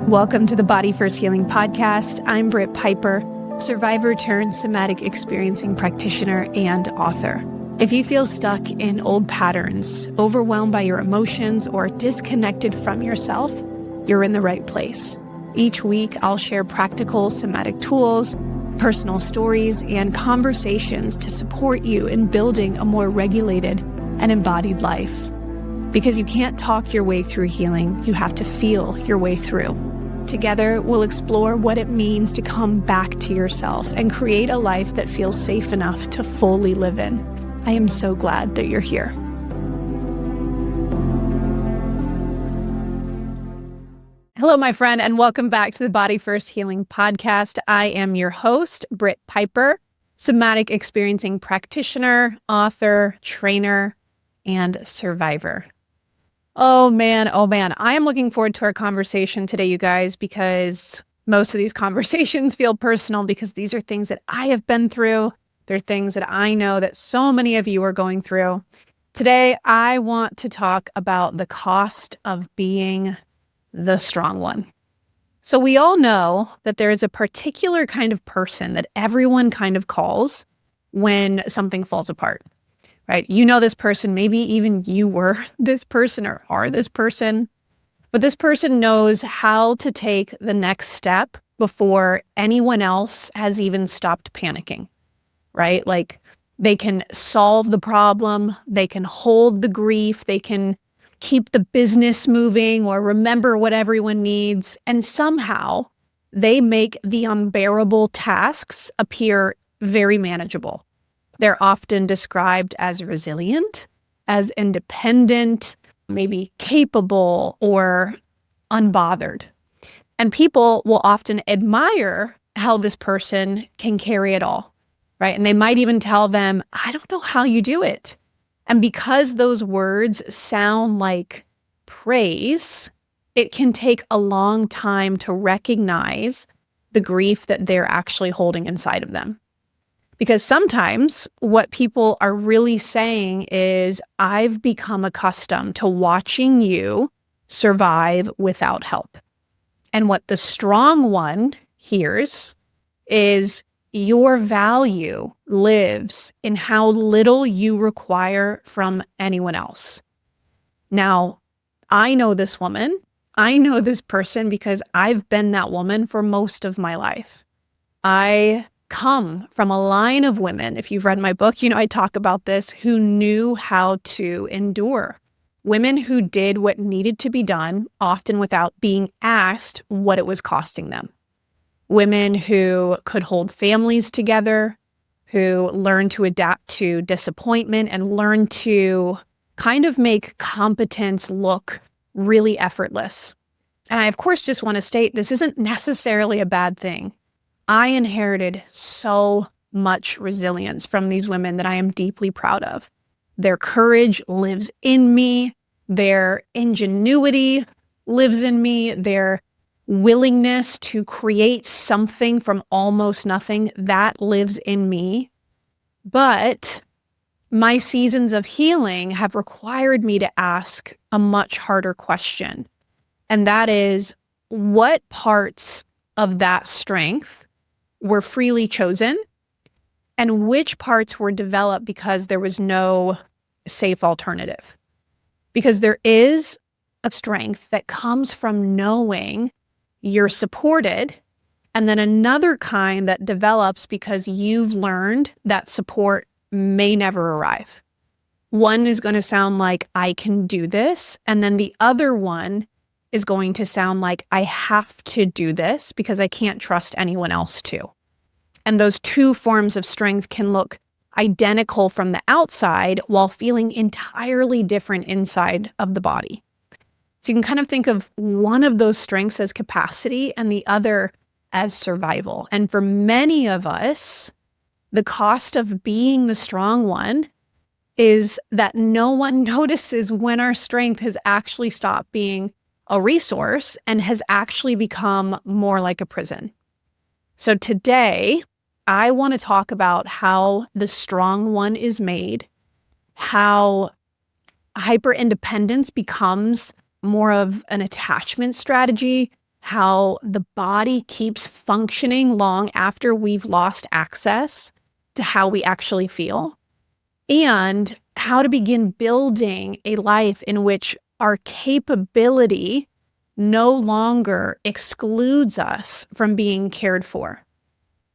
Welcome to the Body First Healing Podcast. I'm Britt Piper, survivor turned somatic experiencing practitioner and author. If you feel stuck in old patterns, overwhelmed by your emotions, or disconnected from yourself, you're in the right place. Each week, I'll share practical somatic tools, personal stories, and conversations to support you in building a more regulated and embodied life. Because you can't talk your way through healing, you have to feel your way through. Together, we'll explore what it means to come back to yourself and create a life that feels safe enough to fully live in. I am so glad that you're here. Hello, my friend, and welcome back to the Body First Healing Podcast. I am your host, Britt Piper, somatic experiencing practitioner, author, trainer, and survivor. Oh man. I am looking forward to our conversation today, you guys, because most of these conversations feel personal because these are things that I have been through. They're things that I know that so many of you are going through. Today, I want to talk about the cost of being the strong one. So we all know that there is a particular kind of person that everyone kind of calls when something falls apart. Right? You know this person, maybe even you were this person or are this person, but this person knows how to take the next step before anyone else has even stopped panicking, right? Like they can solve the problem, they can hold the grief, they can keep the business moving or remember what everyone needs, and somehow they make the unbearable tasks appear very manageable. They're often described as resilient, as independent, maybe capable, or unbothered. And people will often admire how this person can carry it all, right? And they might even tell them, I don't know how you do it. And because those words sound like praise, it can take a long time to recognize the grief that they're actually holding inside of them. Because sometimes what people are really saying is, I've become accustomed to watching you survive without help. And what the strong one hears is, your value lives in how little you require from anyone else. Now, I know this woman. I know this person because I've been that woman for most of my life. I come from a line of women, if you've read my book, you know I talk about this, who knew how to endure. Women who did what needed to be done, often without being asked what it was costing them. Women who could hold families together, who learned to adapt to disappointment and learn to kind of make competence look really effortless. And I, of course, just want to state this isn't necessarily a bad thing. I inherited so much resilience from these women that I am deeply proud of. Their courage lives in me. Their ingenuity lives in me. Their willingness to create something from almost nothing, that lives in me. But my seasons of healing have required me to ask a much harder question. And that is, what parts of that strength were freely chosen, and which parts were developed because there was no safe alternative? Because there is a strength that comes from knowing you're supported, and then another kind that develops because you've learned that support may never arrive. One is going to sound like, I can do this, and then the other one is going to sound like, I have to do this because I can't trust anyone else to. And those two forms of strength can look identical from the outside while feeling entirely different inside of the body. So you can kind of think of one of those strengths as capacity and the other as survival. And for many of us, the cost of being the strong one is that no one notices when our strength has actually stopped being a resource and has actually become more like a prison. So today, I want to talk about how the strong one is made, how hyper-independence becomes more of an attachment strategy, how the body keeps functioning long after we've lost access to how we actually feel, and how to begin building a life in which our capability no longer excludes us from being cared for.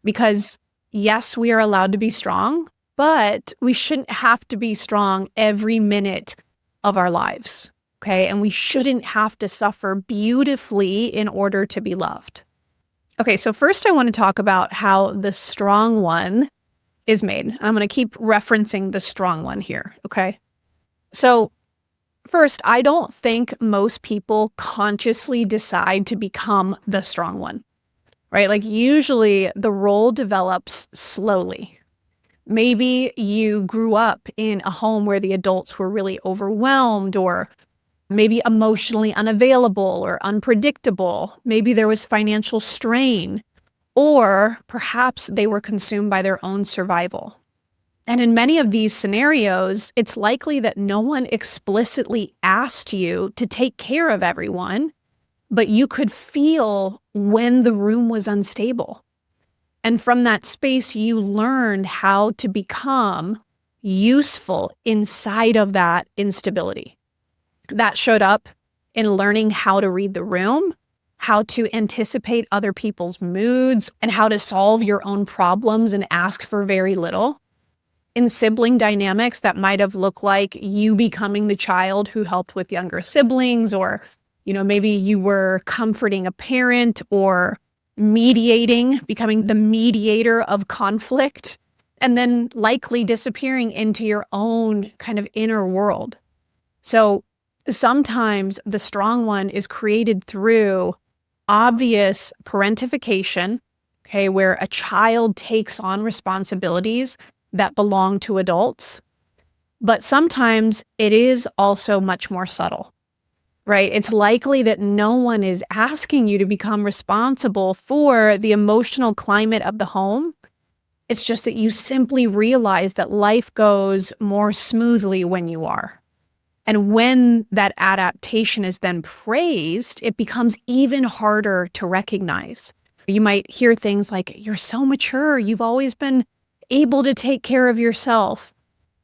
Because yes, we are allowed to be strong, but we shouldn't have to be strong every minute of our lives, okay? And we shouldn't have to suffer beautifully in order to be loved. Okay, so first I want to talk about how the strong one is made. I'm going to keep referencing the strong one here, okay? So first, I don't think most people consciously decide to become the strong one, right? Like usually the role develops slowly. Maybe you grew up in a home where the adults were really overwhelmed, or maybe emotionally unavailable or unpredictable. Maybe there was financial strain, or perhaps they were consumed by their own survival. And in many of these scenarios, it's likely that no one explicitly asked you to take care of everyone, but you could feel when the room was unstable. And from that space, you learned how to become useful inside of that instability. That showed up in learning how to read the room, how to anticipate other people's moods, and how to solve your own problems and ask for very little. In sibling dynamics, that might have looked like you becoming the child who helped with younger siblings, or, maybe you were comforting a parent or mediating, becoming the mediator of conflict, and then likely disappearing into your own kind of inner world. So sometimes the strong one is created through obvious parentification, okay, where a child takes on responsibilities that belong to adults. But sometimes it is also much more subtle, right? It's likely that no one is asking you to become responsible for the emotional climate of the home. It's just that you simply realize that life goes more smoothly when you are. And when that adaptation is then praised, it becomes even harder to recognize. You might hear things like, "You're so mature, you've always been able to take care of yourself."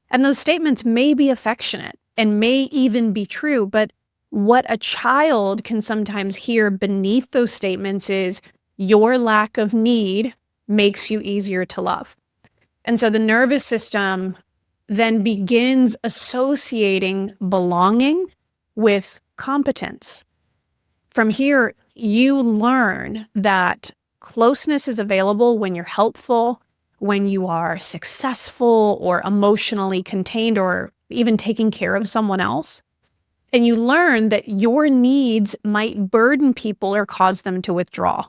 And those statements may be affectionate and may even be true, but what a child can sometimes hear beneath those statements is, "Your lack of need makes you easier to love." And so the nervous system then begins associating belonging with competence. From here, you learn that closeness is available when you're helpful, when you are successful or emotionally contained, or even taking care of someone else. And you learn that your needs might burden people or cause them to withdraw.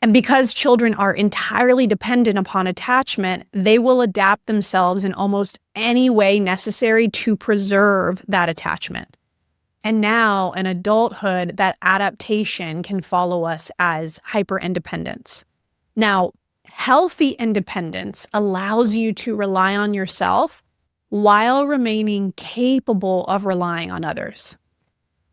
And because children are entirely dependent upon attachment, they will adapt themselves in almost any way necessary to preserve that attachment. And now in adulthood, that adaptation can follow us as hyper-independence. Now, healthy independence allows you to rely on yourself while remaining capable of relying on others.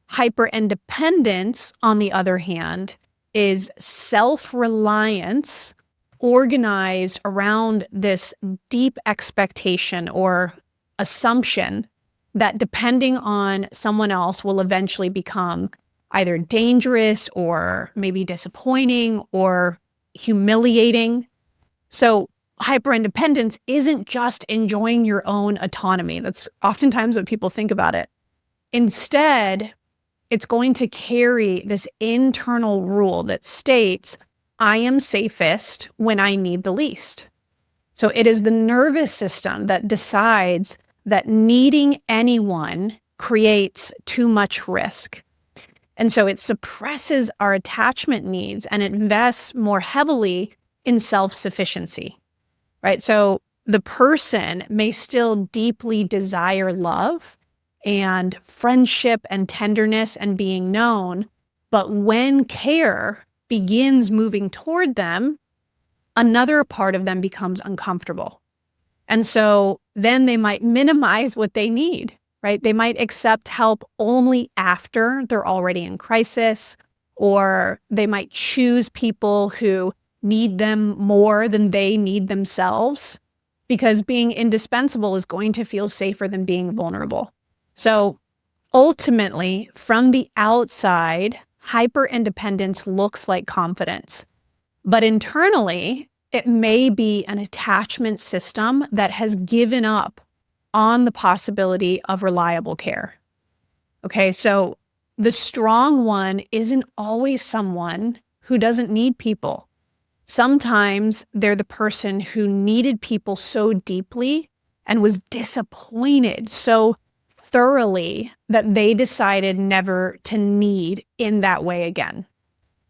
Hyper-independence, on the other hand, is self-reliance organized around this deep expectation or assumption that depending on someone else will eventually become either dangerous or maybe disappointing or humiliating. So hyper-independence isn't just enjoying your own autonomy. That's oftentimes what people think about it. Instead, it's going to carry this internal rule that states, I am safest when I need the least. So it is the nervous system that decides that needing anyone creates too much risk. And so it suppresses our attachment needs and it invests more heavily in self-sufficiency, right? So the person may still deeply desire love and friendship and tenderness and being known, but when care begins moving toward them, another part of them becomes uncomfortable. And so then they might minimize what they need, right? They might accept help only after they're already in crisis, or they might choose people who need them more than they need themselves, because being indispensable is going to feel safer than being vulnerable. So ultimately, from the outside, hyper-independence looks like confidence. But internally, it may be an attachment system that has given up on the possibility of reliable care. Okay, so the strong one isn't always someone who doesn't need people. Sometimes they're the person who needed people so deeply and was disappointed so thoroughly that they decided never to need in that way again.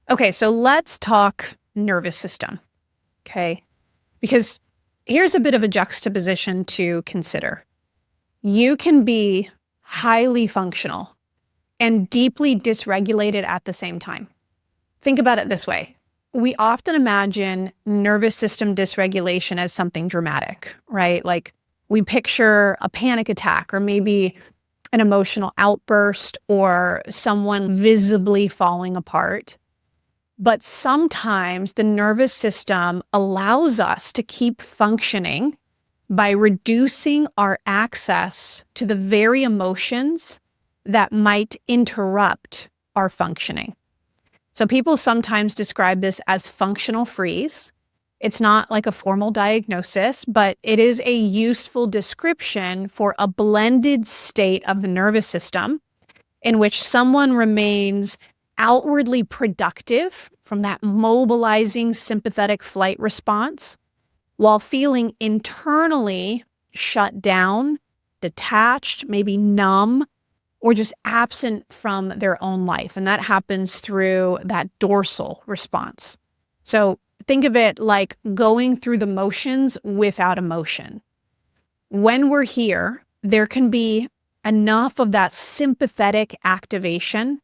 Okay, so let's talk nervous system, okay? Because here's a bit of a juxtaposition to consider. You can be highly functional and deeply dysregulated at the same time. Think about it this way. We often imagine nervous system dysregulation as something dramatic, right? Like we picture a panic attack or maybe an emotional outburst or someone visibly falling apart. But sometimes the nervous system allows us to keep functioning by reducing our access to the very emotions that might interrupt our functioning. So people sometimes describe this as functional freeze. It's not like a formal diagnosis, but it is a useful description for a blended state of the nervous system in which someone remains outwardly productive from that mobilizing sympathetic flight response while feeling internally shut down, detached, maybe numb, or just absent from their own life. And that happens through that dorsal response. So think of it like going through the motions without emotion. When we're here, there can be enough of that sympathetic activation,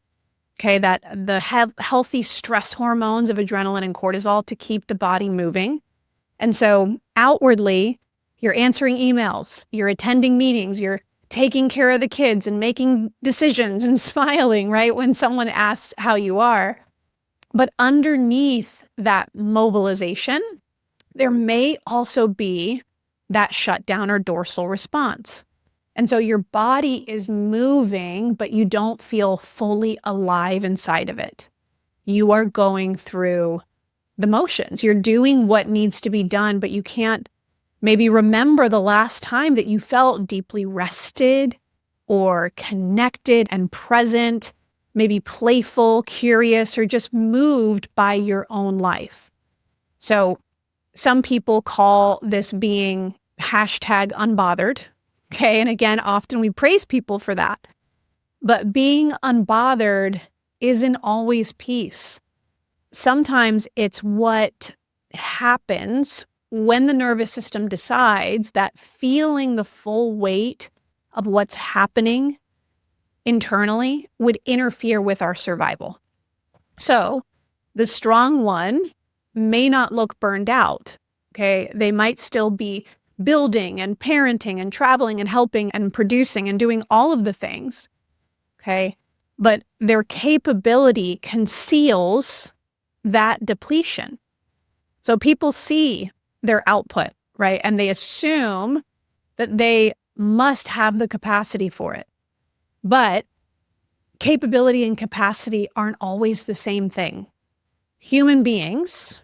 okay, that the healthy stress hormones of adrenaline and cortisol to keep the body moving. And so outwardly, you're answering emails, you're attending meetings, you're taking care of the kids and making decisions and smiling, right, when someone asks how you are. But underneath that mobilization, there may also be that shutdown or dorsal response. And so your body is moving, but you don't feel fully alive inside of it. You are going through the motions. You're doing what needs to be done, but you can't maybe remember the last time that you felt deeply rested or connected and present, maybe playful, curious, or just moved by your own life. So some people call this being #unbothered. Okay. And again, often we praise people for that. But being unbothered isn't always peace. Sometimes it's what happens when the nervous system decides that feeling the full weight of what's happening internally would interfere with our survival. So the strong one may not look burned out. Okay. They might still be building and parenting and traveling and helping and producing and doing all of the things. Okay. But their capability conceals that depletion. So people see their output, right? And they assume that they must have the capacity for it. But capability and capacity aren't always the same thing. Human beings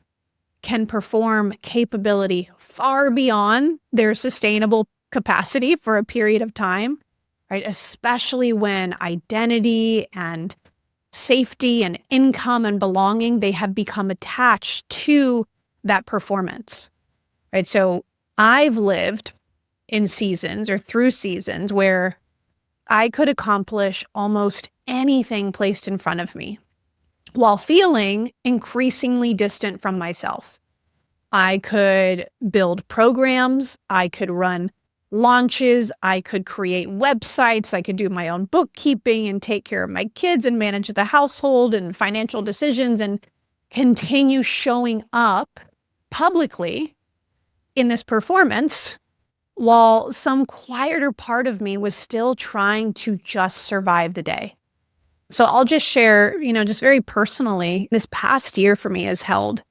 can perform capability far beyond their sustainable capacity for a period of time, right? Especially when identity and safety and income and belonging, they have become attached to that performance, right? So I've lived in seasons or through seasons where I could accomplish almost anything placed in front of me while feeling increasingly distant from myself. I could build programs, I could run launches, I could create websites, I could do my own bookkeeping and take care of my kids and manage the household and financial decisions and continue showing up publicly in this performance while some quieter part of me was still trying to just survive the day. So I'll just share, just very personally, this past year for me has held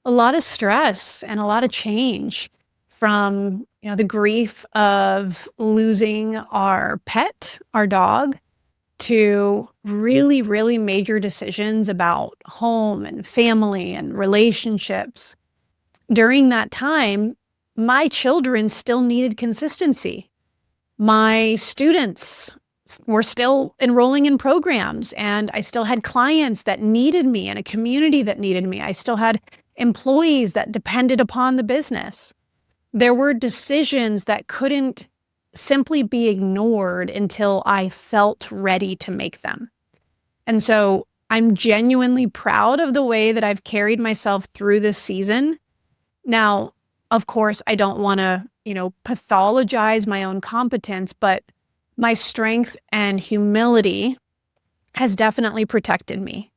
a lot of stress and a lot of change from, the grief of losing our pet, our dog, to really, really major decisions about home and family and relationships. During that time, my children still needed consistency. My students were still enrolling in programs, and I still had clients that needed me and a community that needed me. I still had employees that depended upon the business. There were decisions that couldn't simply be ignored until I felt ready to make them. And so I'm genuinely proud of the way that I've carried myself through this season. Now, of course, I don't want to, pathologize my own competence, but my strength and humility has definitely protected me.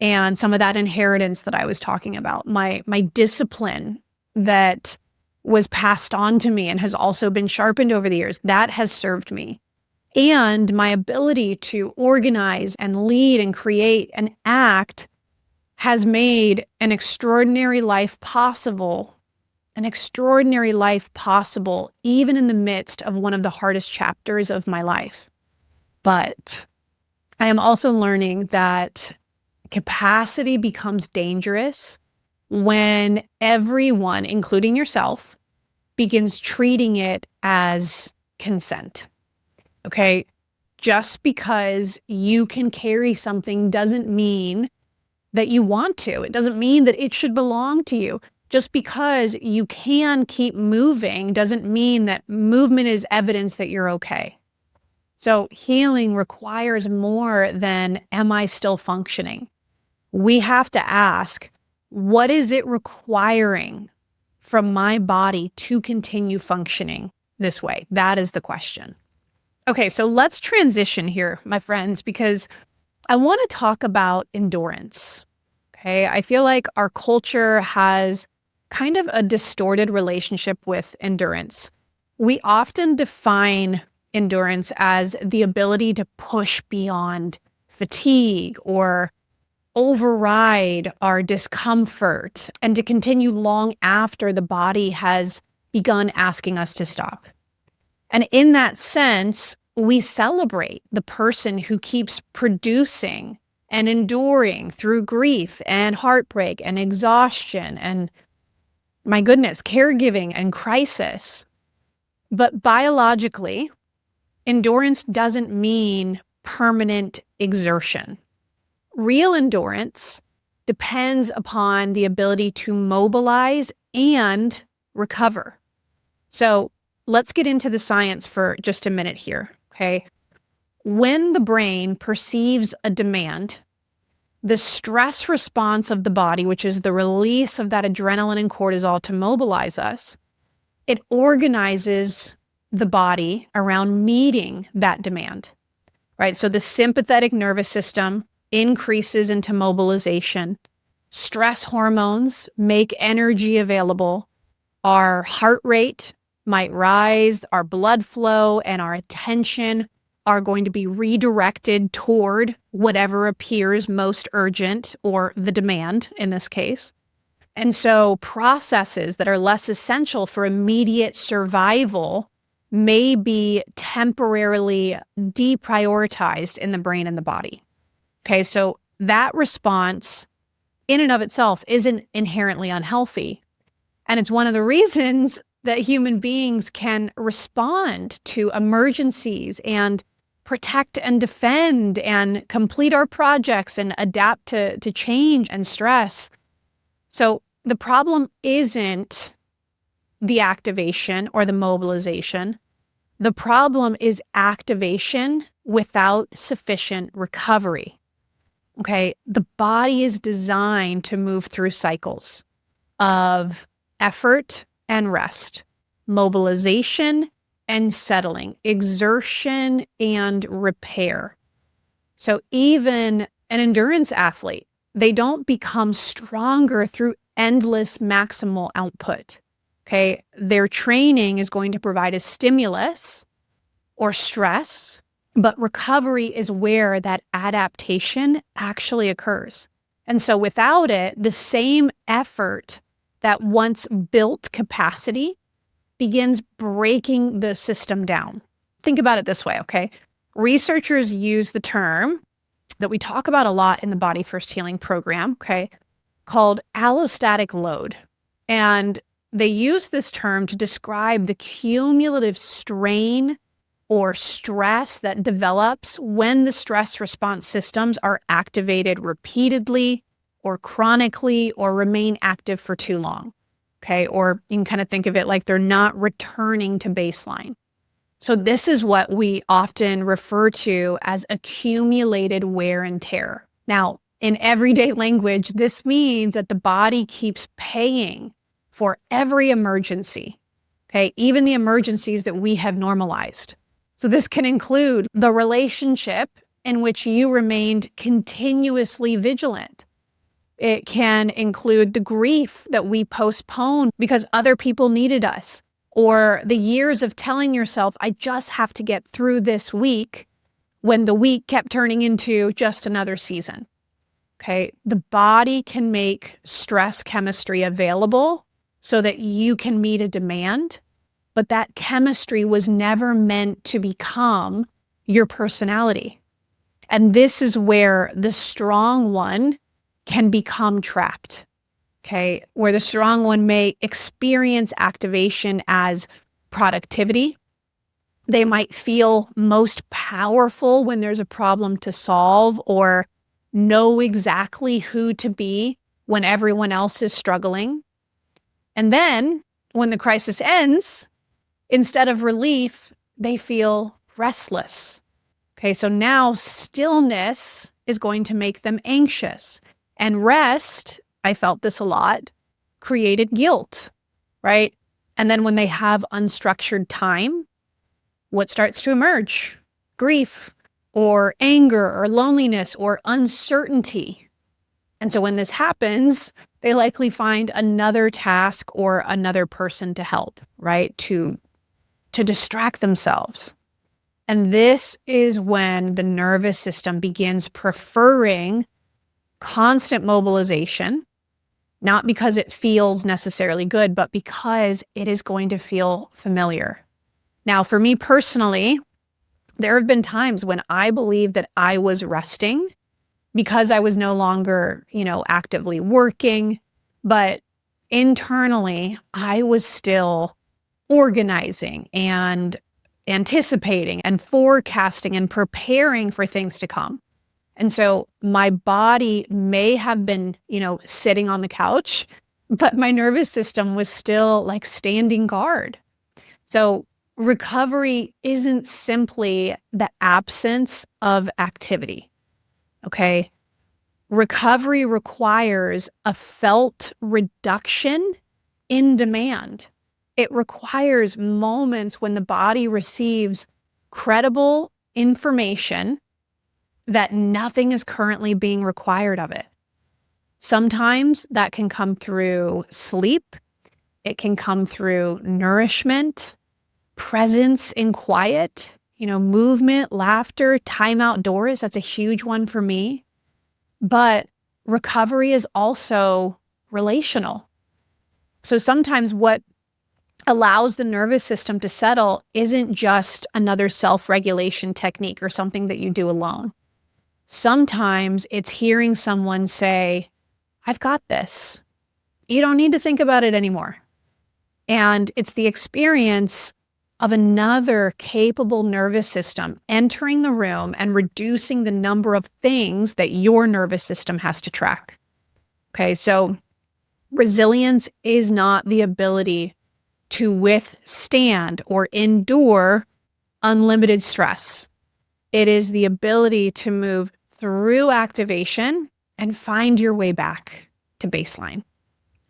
And some of that inheritance that I was talking about, my discipline that was passed on to me and has also been sharpened over the years, that has served me. And my ability to organize and lead and create and act has made an extraordinary life possible, even in the midst of one of the hardest chapters of my life. But I am also learning that capacity becomes dangerous when everyone, including yourself, begins treating it as consent. Okay? Just because you can carry something doesn't mean that you want to. It doesn't mean that it should belong to you. Just because you can keep moving doesn't mean that movement is evidence that you're okay. So healing requires more than, am I still functioning? We have to ask, what is it requiring from my body to continue functioning this way? That is the question. Okay, so let's transition here, my friends, because I want to talk about endurance. Okay, I feel like our culture has kind of a distorted relationship with endurance. We often define endurance as the ability to push beyond fatigue or override our discomfort and to continue long after the body has begun asking us to stop. And in that sense, we celebrate the person who keeps producing and enduring through grief and heartbreak and exhaustion and, my goodness, caregiving and crisis. But biologically, endurance doesn't mean permanent exertion. Real endurance depends upon the ability to mobilize and recover. So let's get into the science for just a minute here, okay? When the brain perceives a demand, the stress response of the body, which is the release of that adrenaline and cortisol to mobilize us, it organizes the body around meeting that demand, right? So the sympathetic nervous system increases into mobilization. Stress hormones make energy available. Our heart rate might rise, our blood flow and our attention are going to be redirected toward whatever appears most urgent, or the demand in this case. And so processes that are less essential for immediate survival may be temporarily deprioritized in the brain and the body. Okay, so that response in and of itself isn't inherently unhealthy. And it's one of the reasons that human beings can respond to emergencies and protect and defend and complete our projects and adapt to change and stress. So the problem isn't the activation or the mobilization. The problem is activation without sufficient recovery. Okay, the body is designed to move through cycles of effort and rest, mobilization and settling, exertion and repair. So even an endurance athlete, they don't become stronger through endless maximal output. Okay, their training is going to provide a stimulus or stress But recovery is where that adaptation actually occurs. And so without it, the same effort that once built capacity begins breaking the system down. Think about it this way, okay? Researchers use the term that we talk about a lot in the Body First Healing program, okay, called allostatic load. And they use this term to describe the cumulative strain or stress that develops when the stress response systems are activated repeatedly or chronically or remain active for too long. Okay, or you can kind of think of it like they're not returning to baseline. So this is what we often refer to as accumulated wear and tear. Now, in everyday language, this means that the body keeps paying for every emergency, okay, even the emergencies that we have normalized. So this can include the relationship in which you remained continuously vigilant. It can include the grief that we postponed because other people needed us, or the years of telling yourself, I just have to get through this week, when the week kept turning into just another season. Okay, the body can make stress chemistry available so that you can meet a demand, but that chemistry was never meant to become your personality. And this is where the strong one can become trapped, okay? Where the strong one may experience activation as productivity. They might feel most powerful when there's a problem to solve, or know exactly who to be when everyone else is struggling. And then when the crisis ends, instead of relief, they feel restless. Okay, so now stillness is going to make them anxious. And rest, I felt this a lot, created guilt, right? And then when they have unstructured time, what starts to emerge? Grief, or anger, or loneliness, or uncertainty. And so when this happens, they likely find another task or another person to help, right? To distract themselves. And this is when the nervous system begins preferring constant mobilization, not because it feels necessarily good, but because it is going to feel familiar. Now, for me personally, there have been times when I believed that I was resting because I was no longer, actively working, but internally, I was still organizing and anticipating and forecasting and preparing for things to come. And so my body may have been, sitting on the couch, but my nervous system was still like standing guard. So recovery isn't simply the absence of activity, okay? Recovery requires a felt reduction in demand. It requires moments when the body receives credible information that nothing is currently being required of it. Sometimes that can come through sleep. It can come through nourishment, presence in quiet, movement, laughter, time outdoors. That's a huge one for me. But recovery is also relational. So sometimes what allows the nervous system to settle isn't just another self-regulation technique or something that you do alone. Sometimes it's hearing someone say, I've got this. You don't need to think about it anymore. And it's the experience of another capable nervous system entering the room and reducing the number of things that your nervous system has to track. Okay, so resilience is not the ability to withstand or endure unlimited stress. It is the ability to move through activation and find your way back to baseline.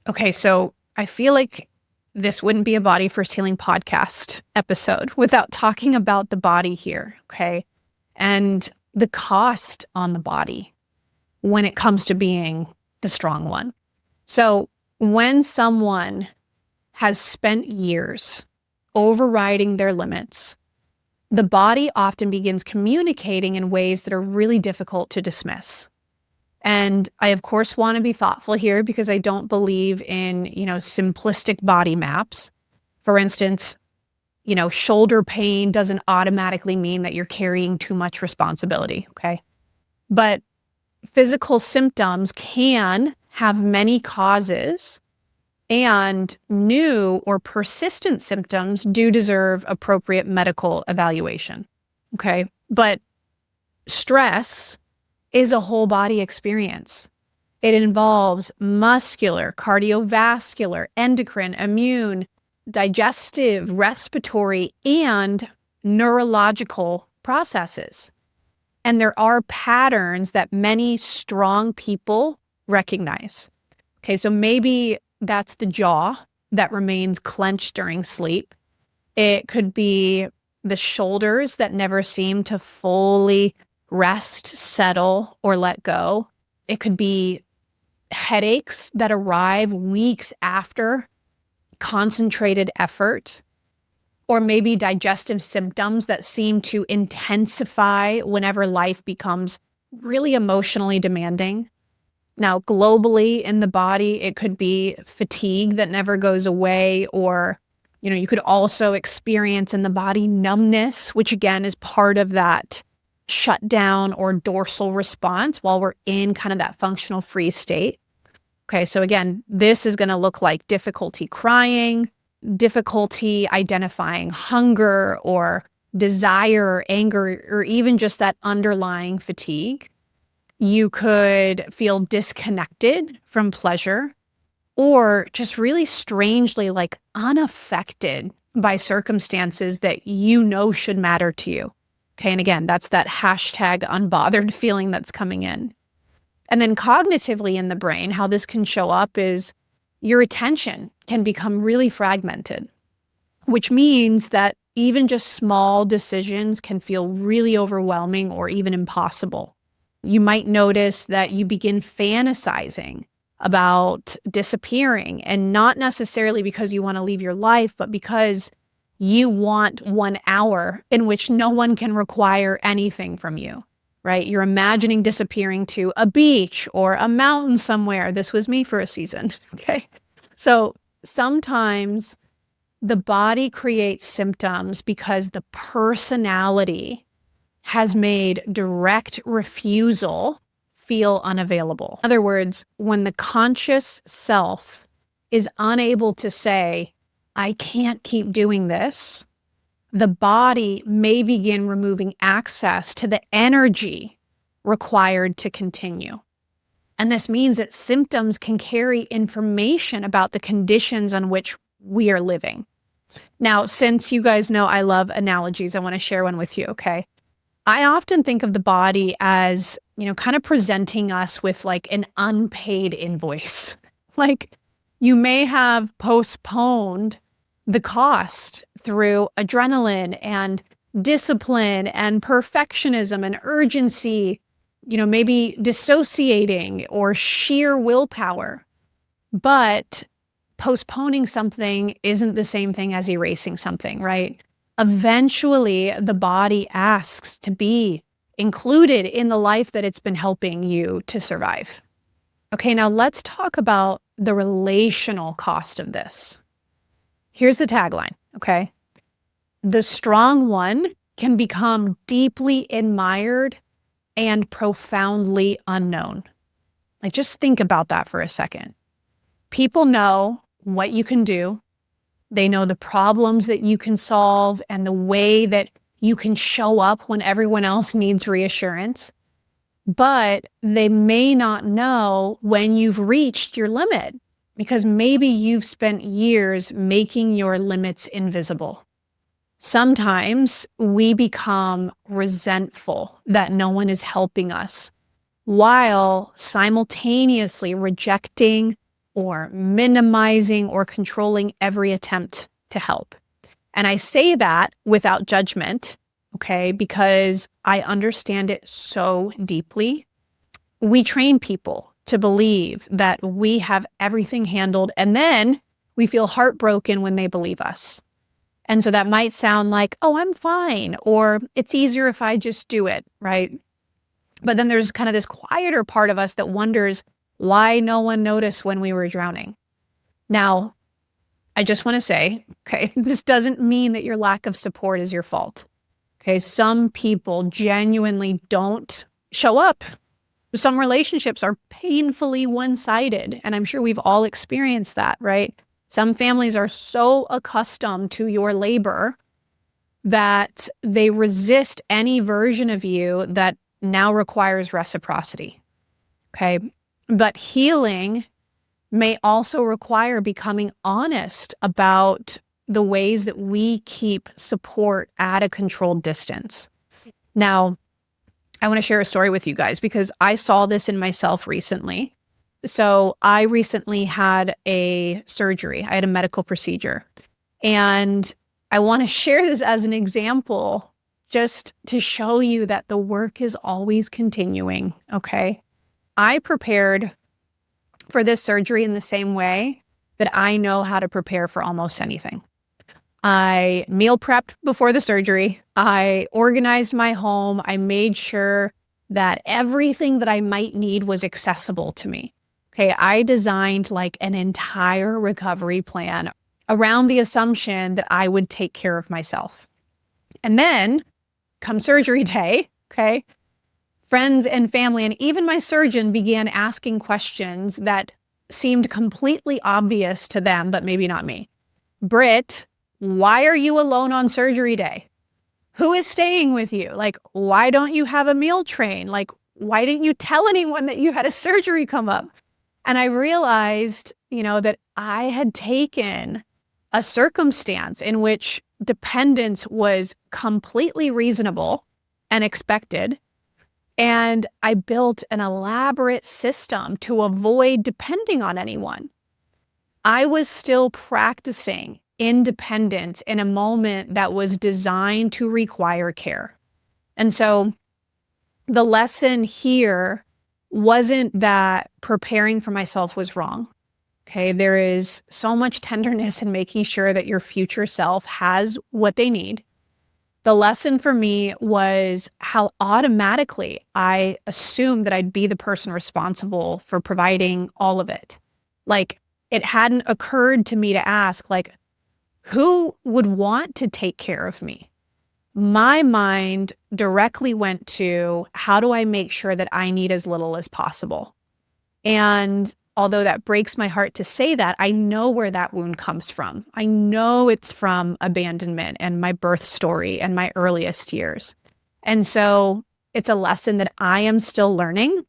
Okay, so I feel like this wouldn't be a Body First Healing podcast episode without talking about the body here, okay? And the cost on the body when it comes to being the strong one. So when someone has spent years overriding their limits, the body often begins communicating in ways that are really difficult to dismiss. And I, of course, want to be thoughtful here because I don't believe in, simplistic body maps. For instance, shoulder pain doesn't automatically mean that you're carrying too much responsibility, okay? But physical symptoms can have many causes, and new or persistent symptoms do deserve appropriate medical evaluation, okay? But stress is a whole body experience. It involves muscular, cardiovascular, endocrine, immune, digestive, respiratory, and neurological processes. And there are patterns that many strong people recognize. Okay, so maybe that's the jaw that remains clenched during sleep. It could be the shoulders that never seem to fully rest, settle, or let go. It could be headaches that arrive weeks after concentrated effort, or maybe digestive symptoms that seem to intensify whenever life becomes really emotionally demanding. Now, globally in the body, it could be fatigue that never goes away, or, you could also experience in the body numbness, which again is part of that shutdown or dorsal response while we're in kind of that functional freeze state. Okay, so again, this is going to look like difficulty crying, difficulty identifying hunger or desire or anger, or even just that underlying fatigue. You could feel disconnected from pleasure, or just really strangely like unaffected by circumstances that should matter to you. Okay, and again, that's that hashtag unbothered feeling that's coming in. And then cognitively in the brain, how this can show up is your attention can become really fragmented, which means that even just small decisions can feel really overwhelming or even impossible. You might notice that you begin fantasizing about disappearing, and not necessarily because you want to leave your life, but because you want 1 hour in which no one can require anything from you, right? You're imagining disappearing to a beach or a mountain somewhere. This was me for a season, okay? So sometimes the body creates symptoms because the personality has made direct refusal feel unavailable. In other words, when the conscious self is unable to say, I can't keep doing this, the body may begin removing access to the energy required to continue. And this means that symptoms can carry information about the conditions on which we are living. Now, since you guys know I love analogies, I want to share one with you, okay? I often think of the body as, kind of presenting us with like an unpaid invoice. Like you may have postponed the cost through adrenaline and discipline and perfectionism and urgency, maybe dissociating or sheer willpower. But postponing something isn't the same thing as erasing something, right? Eventually, the body asks to be included in the life that it's been helping you to survive. Okay, now let's talk about the relational cost of this. Here's the tagline, okay? The strong one can become deeply admired and profoundly unknown. Like, just think about that for a second. People know what you can do. They know the problems that you can solve and the way that you can show up when everyone else needs reassurance. But they may not know when you've reached your limit, because maybe you've spent years making your limits invisible. Sometimes we become resentful that no one is helping us, while simultaneously rejecting or minimizing or controlling every attempt to help. And I say that without judgment, okay, because I understand it so deeply. We train people to believe that we have everything handled, and then we feel heartbroken when they believe us. And so that might sound like, oh, I'm fine, or it's easier if I just do it, right? But then there's kind of this quieter part of us that wonders why no one noticed when we were drowning. Now, I just want to say, okay, this doesn't mean that your lack of support is your fault. Okay, some people genuinely don't show up. Some relationships are painfully one-sided, and I'm sure we've all experienced that, right? Some families are so accustomed to your labor that they resist any version of you that now requires reciprocity. Okay, but healing may also require becoming honest about the ways that we keep support at a controlled distance. Now, I want to share a story with you guys because I saw this in myself recently. So I recently had a surgery. I had a medical procedure. And I want to share this as an example just to show you that the work is always continuing, okay? I prepared for this surgery in the same way that I know how to prepare for almost anything. I meal prepped before the surgery. I organized my home. I made sure that everything that I might need was accessible to me. Okay, I designed like an entire recovery plan around the assumption that I would take care of myself. And then come surgery day, okay, friends and family and even my surgeon began asking questions that seemed completely obvious to them, but maybe not me. Britt, why are you alone on surgery day? Who is staying with you? Like, why don't you have a meal train? Like, why didn't you tell anyone that you had a surgery come up? And I realized, that I had taken a circumstance in which dependence was completely reasonable and expected. And I built an elaborate system to avoid depending on anyone. I was still practicing independence in a moment that was designed to require care. And so the lesson here wasn't that preparing for myself was wrong. Okay, there is so much tenderness in making sure that your future self has what they need. The lesson for me was how automatically I assumed that I'd be the person responsible for providing all of it. Like, it hadn't occurred to me to ask, like, who would want to take care of me? My mind directly went to, how do I make sure that I need as little as possible? And although that breaks my heart to say that, I know where that wound comes from. I know it's from abandonment and my birth story and my earliest years. And so it's a lesson that I am still learning,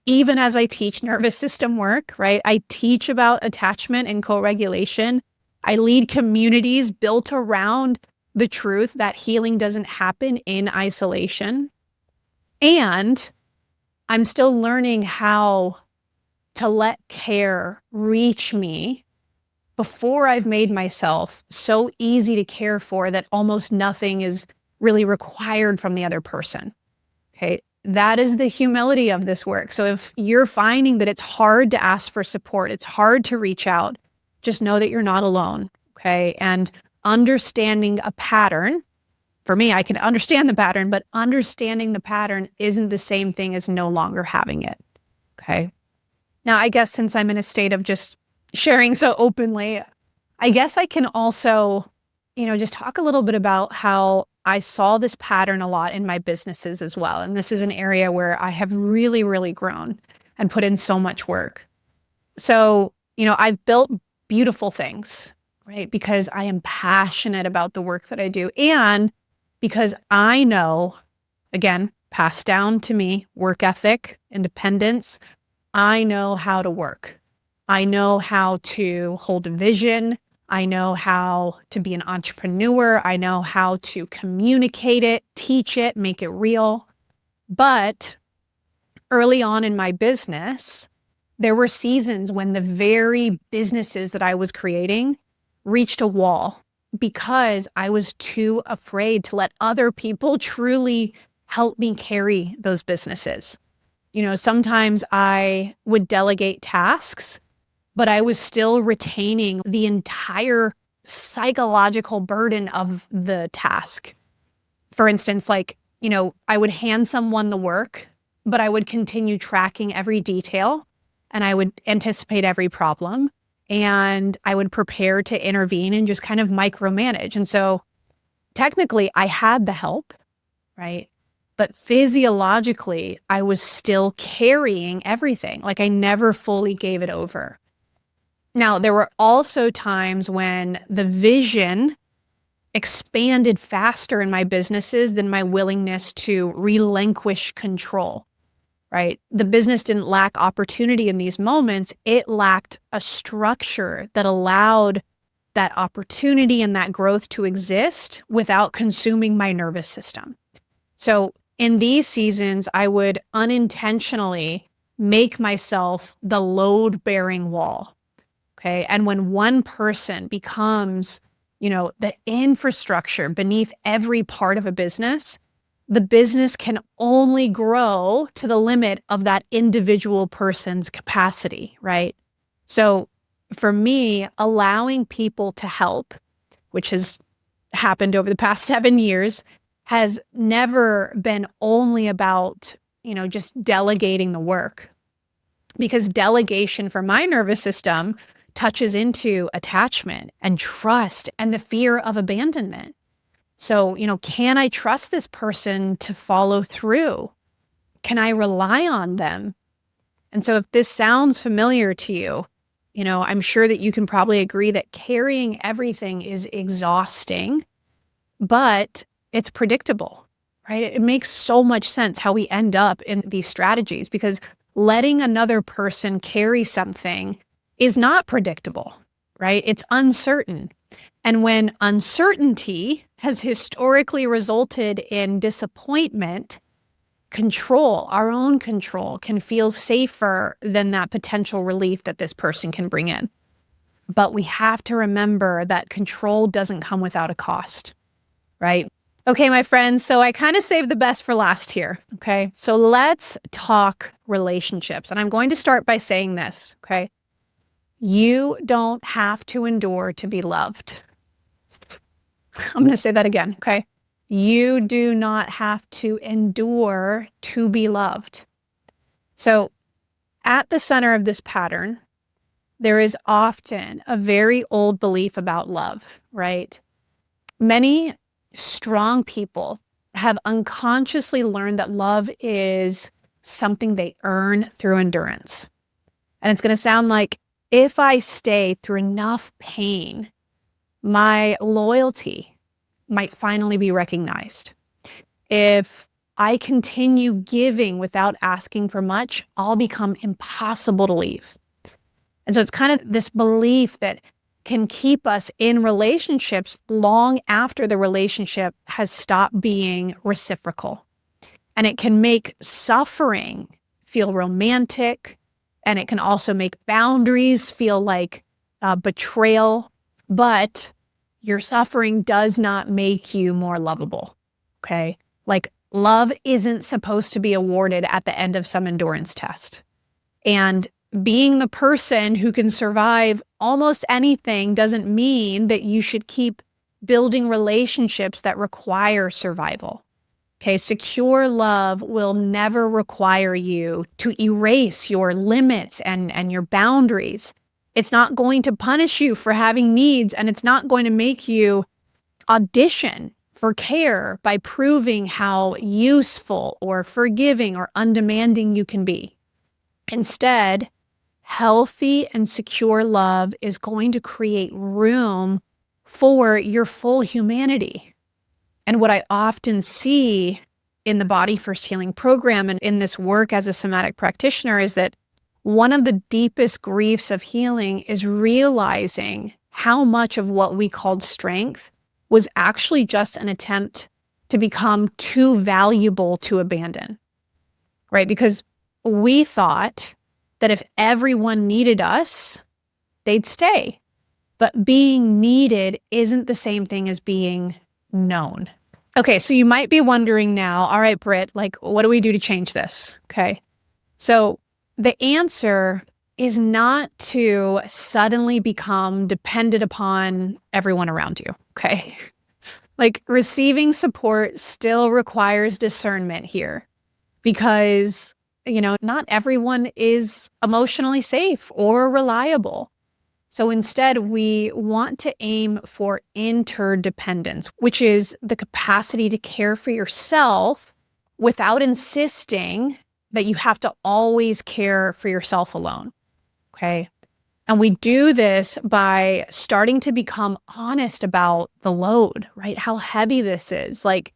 even as I teach nervous system work, right? I teach about attachment and co-regulation. I lead communities built around the truth that healing doesn't happen in isolation. And I'm still learning how to let care reach me before I've made myself so easy to care for that almost nothing is really required from the other person. Okay, that is the humility of this work. So if you're finding that it's hard to ask for support, it's hard to reach out, just know that you're not alone, okay? And understanding a pattern, for me, I can understand the pattern, but understanding the pattern isn't the same thing as no longer having it, okay? Now, I guess since I'm in a state of just sharing so openly, I guess I can also, just talk a little bit about how I saw this pattern a lot in my businesses as well. And this is an area where I have really, really grown and put in so much work. So, I've built beautiful things, right? Because I am passionate about the work that I do. And because I know, again, passed down to me, work ethic, independence, I know how to work. I know how to hold a vision. I know how to be an entrepreneur. I know how to communicate it, teach it, make it real. But early on in my business, there were seasons when the very businesses that I was creating reached a wall because I was too afraid to let other people truly help me carry those businesses. Sometimes I would delegate tasks, but I was still retaining the entire psychological burden of the task. For instance, I would hand someone the work, but I would continue tracking every detail and I would anticipate every problem and I would prepare to intervene and just kind of micromanage. And so technically I had the help, right? But physiologically, I was still carrying everything. Like I never fully gave it over. Now, there were also times when the vision expanded faster in my businesses than my willingness to relinquish control, right? The business didn't lack opportunity in these moments. It lacked a structure that allowed that opportunity and that growth to exist without consuming my nervous system. So in these seasons, I would unintentionally make myself the load-bearing wall, okay? And when one person becomes, the infrastructure beneath every part of a business, the business can only grow to the limit of that individual person's capacity, right? So for me, allowing people to help, which has happened over the past 7 years, has never been only about, just delegating the work. Because delegation for my nervous system touches into attachment and trust and the fear of abandonment. So, can I trust this person to follow through? Can I rely on them? And so if this sounds familiar to you, I'm sure that you can probably agree that carrying everything is exhausting, but it's predictable, right? It makes so much sense how we end up in these strategies because letting another person carry something is not predictable, right? It's uncertain. And when uncertainty has historically resulted in disappointment, our own control can feel safer than that potential relief that this person can bring in. But we have to remember that control doesn't come without a cost, right? Okay, my friends, so I kind of saved the best for last here, okay? So let's talk relationships. And I'm going to start by saying this, okay? You don't have to endure to be loved. I'm going to say that again, okay? You do not have to endure to be loved. So at the center of this pattern, there is often a very old belief about love, right? Many strong people have unconsciously learned that love is something they earn through endurance. And it's going to sound like, if I stay through enough pain, my loyalty might finally be recognized. If I continue giving without asking for much, I'll become impossible to leave. And so it's kind of this belief that can keep us in relationships long after the relationship has stopped being reciprocal. And it can make suffering feel romantic, and it can also make boundaries feel like betrayal. But your suffering does not make you more lovable, okay? Like, love isn't supposed to be awarded at the end of some endurance test. And being the person who can survive almost anything doesn't mean that you should keep building relationships that require survival. Okay, secure love will never require you to erase your limits and your boundaries. It's not going to punish you for having needs, and it's not going to make you audition for care by proving how useful or forgiving or undemanding you can be. Instead, healthy and secure love is going to create room for your full humanity. And what I often see in the Body First Healing program and in this work as a somatic practitioner is that one of the deepest griefs of healing is realizing how much of what we called strength was actually just an attempt to become too valuable to abandon, right? Because we thought that if everyone needed us, they'd stay. But being needed isn't the same thing as being known. Okay, so you might be wondering now, all right, Britt, what do we do to change this? Okay, so the answer is not to suddenly become dependent upon everyone around you, okay? Like receiving support still requires discernment here because, not everyone is emotionally safe or reliable. So instead, we want to aim for interdependence, which is the capacity to care for yourself without insisting that you have to always care for yourself alone. Okay. And we do this by starting to become honest about the load, right? How heavy this is. Like,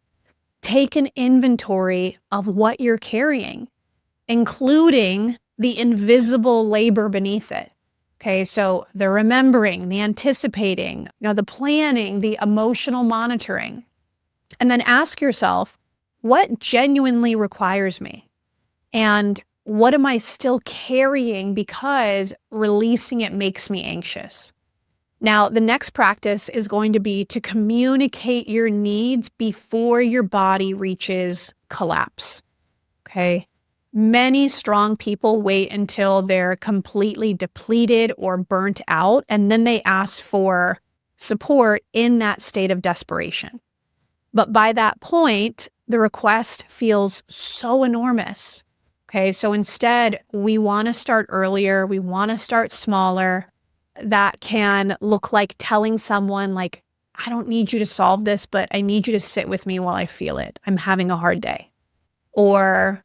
take an inventory of what you're carrying, including the invisible labor beneath it. Okay, so the remembering, the anticipating, the planning, the emotional monitoring. And then ask yourself, what genuinely requires me? And what am I still carrying because releasing it makes me anxious? Now, the next practice is going to be to communicate your needs before your body reaches collapse. Okay. Many strong people wait until they're completely depleted or burnt out, and then they ask for support in that state of desperation. But by that point, the request feels so enormous. Okay, so instead, we want to start earlier. We want to start smaller. That can look like telling someone, like, I don't need you to solve this, but I need you to sit with me while I feel it. I'm having a hard day. Or,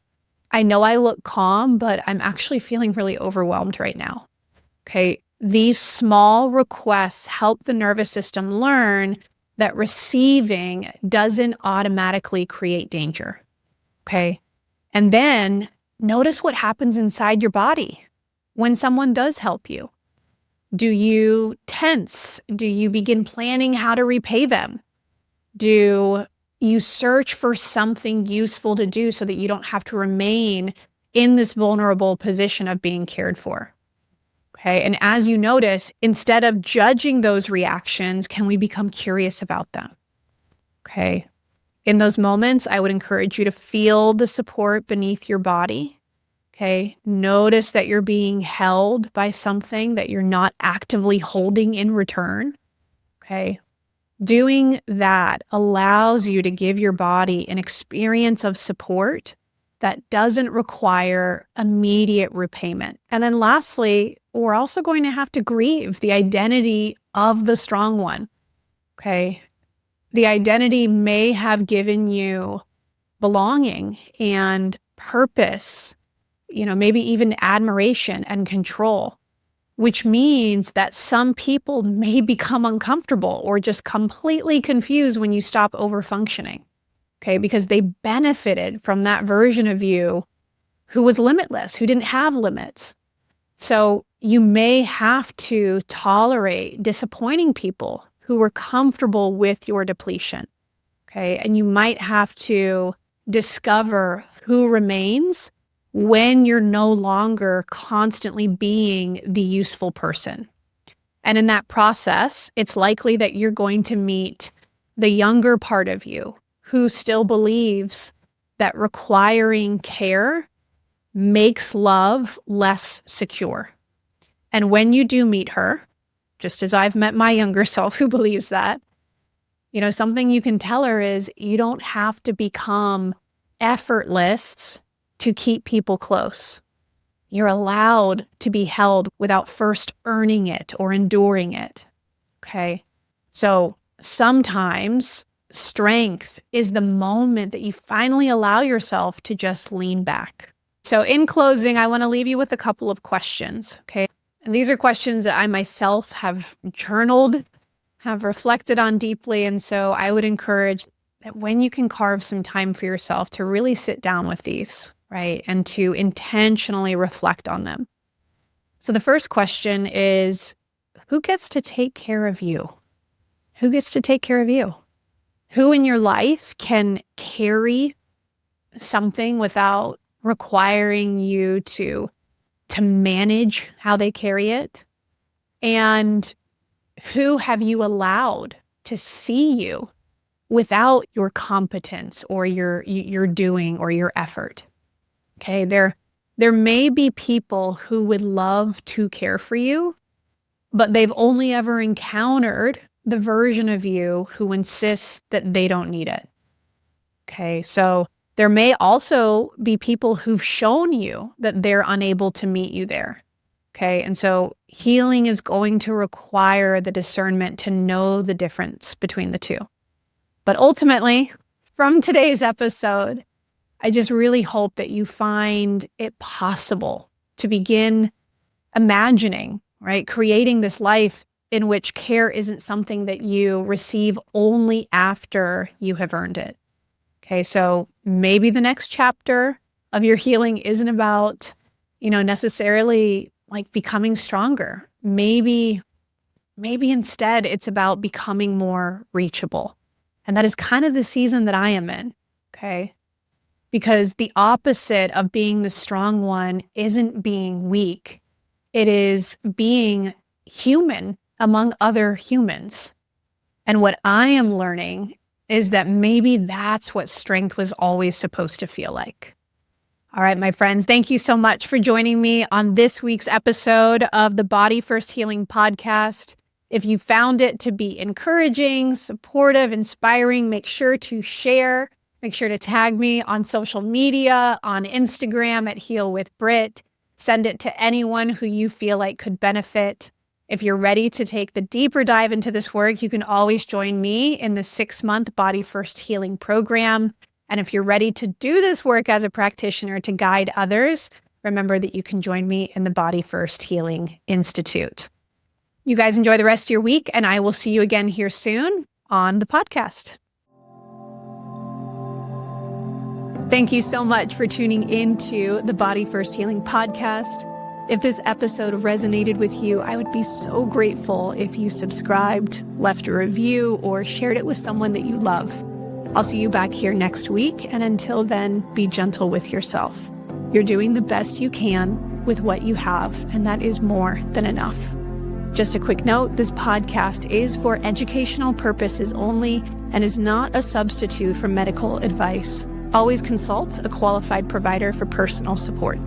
I know I look calm, but I'm actually feeling really overwhelmed right now. Okay, these small requests help the nervous system learn that receiving doesn't automatically create danger. Okay, and then notice what happens inside your body when someone does help you. Do you tense? Do you begin planning how to repay them? Do you search for something useful to do so that you don't have to remain in this vulnerable position of being cared for? Okay. And as you notice, instead of judging those reactions, can we become curious about them? Okay. In those moments, I would encourage you to feel the support beneath your body. Okay. Notice that you're being held by something that you're not actively holding in return. Okay. Doing that allows you to give your body an experience of support that doesn't require immediate repayment. And then lastly, we're also going to have to grieve the identity of the strong one. Okay. The identity may have given you belonging and purpose, maybe even admiration and control, which means that some people may become uncomfortable or just completely confused when you stop overfunctioning, okay? Because they benefited from that version of you who was limitless, who didn't have limits. So you may have to tolerate disappointing people who were comfortable with your depletion, okay? And you might have to discover who remains when you're no longer constantly being the useful person. And in that process, it's likely that you're going to meet the younger part of you who still believes that requiring care makes love less secure. And when you do meet her, just as I've met my younger self who believes that, something you can tell her is you don't have to become effortless to keep people close. You're allowed to be held without first earning it or enduring it. Okay. So sometimes strength is the moment that you finally allow yourself to just lean back. So in closing, I want to leave you with a couple of questions. Okay. And these are questions that I myself have journaled, have reflected on deeply. And so I would encourage that when you can carve some time for yourself to really sit down with these, right? And to intentionally reflect on them. So the first question is, who gets to take care of you? Who gets to take care of you? Who in your life can carry something without requiring you to manage how they carry it? And who have you allowed to see you without your competence or your doing or your effort? Okay, there there may be people who would love to care for you, but they've only ever encountered the version of you who insists that they don't need it. Okay, so there may also be people who've shown you that they're unable to meet you there. Okay, and so healing is going to require the discernment to know the difference between the two. But ultimately, from today's episode, I just really hope that you find it possible to begin imagining, right? Creating this life in which care isn't something that you receive only after you have earned it. Okay, so maybe the next chapter of your healing isn't about, necessarily like becoming stronger. Maybe instead it's about becoming more reachable. And that is kind of the season that I am in, okay? Because the opposite of being the strong one isn't being weak. It is being human among other humans. And what I am learning is that maybe that's what strength was always supposed to feel like. All right, my friends, thank you so much for joining me on this week's episode of the Body First Healing Podcast. If you found it to be encouraging, supportive, inspiring, make sure to share. Make sure to tag me on social media, on Instagram at Heal with Britt. Send it to anyone who you feel like could benefit. If you're ready to take the deeper dive into this work, you can always join me in the 6-month Body First Healing program. And if you're ready to do this work as a practitioner to guide others, remember that you can join me in the Body First Healing Institute. You guys enjoy the rest of your week, and I will see you again here soon on the podcast. Thank you so much for tuning into the Body First Healing Podcast. If this episode resonated with you, I would be so grateful if you subscribed, left a review, or shared it with someone that you love. I'll see you back here next week, and until then, be gentle with yourself. You're doing the best you can with what you have, and that is more than enough. Just a quick note, this podcast is for educational purposes only and is not a substitute for medical advice. Always consult a qualified provider for personal support.